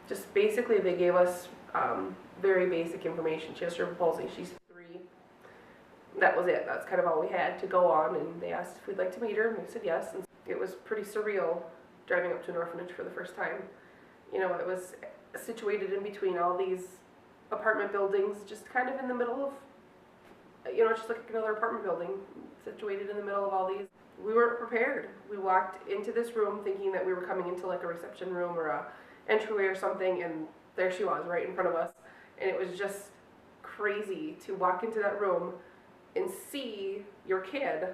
Just basically they gave us very basic information. She has cerebral palsy. She's 3. That was it. That's kind of all we had to go on, and they asked if we'd like to meet her, and we said yes. And it was pretty surreal driving up to an orphanage for the first time. You know, it was situated in between all these apartment buildings, just kind of in the middle of, you know, just like another apartment building, situated in the middle of all these. We weren't prepared. We walked into this room thinking that we were coming into like a reception room or a entryway or something, and there she was right in front of us. And it was just crazy to walk into that room and see your kid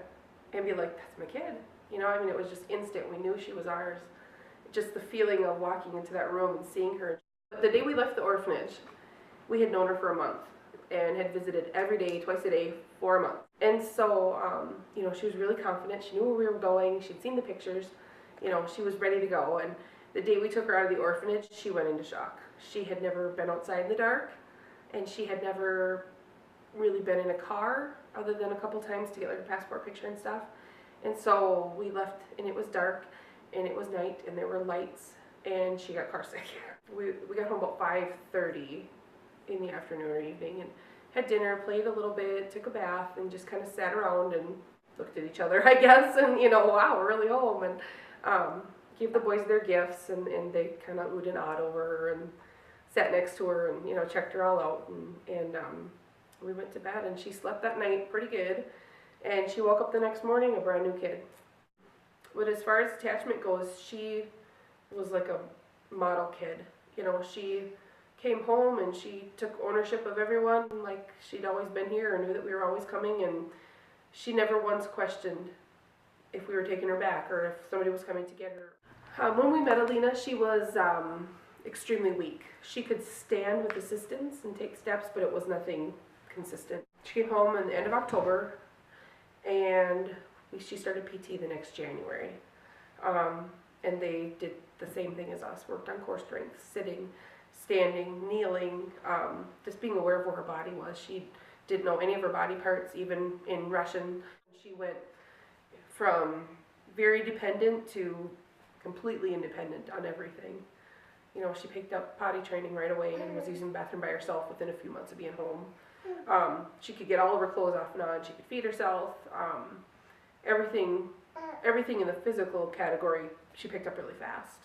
and be like, that's my kid. You know, I mean, it was just instant. We knew she was ours. Just the feeling of walking into that room and seeing her. The day we left the orphanage, we had known her for a month and had visited every day, twice a day, for a month. And so, you know, she was really confident. She knew where we were going. She'd seen the pictures. You know, she was ready to go. And the day we took her out of the orphanage, she went into shock. She had never been outside in the dark, and she had never really been in a car other than a couple times to get like a passport picture and stuff. And so we left, and it was dark, and it was night, and there were lights, and she got car sick. We got home about 5:30 in the afternoon or evening, and had dinner, played a little bit, took a bath, and just kind of sat around and looked at each other, I guess, and, you know, wow, we're really home. And gave the boys their gifts, and they kind of oohed and awed over her and sat next to her and, you know, checked her all out. And we went to bed, and she slept that night pretty good. And she woke up the next morning a brand new kid. But as far as attachment goes, she was like a model kid. You know, she came home and she took ownership of everyone, like she'd always been here or knew that we were always coming, and she never once questioned if we were taking her back or if somebody was coming to get her. When we met Alina, she was extremely weak. She could stand with assistance and take steps, but it was nothing consistent. She came home in the end of October, and she started PT the next January. And they did the same thing as us, worked on core strength, sitting, standing, kneeling, just being aware of where her body was. She didn't know any of her body parts, even in Russian. She went from very dependent to completely independent on everything. You know, she picked up potty training right away and was using the bathroom by herself within a few months of being home. She could get all of her clothes off and on. She could feed herself. Everything in the physical category she picked up really fast.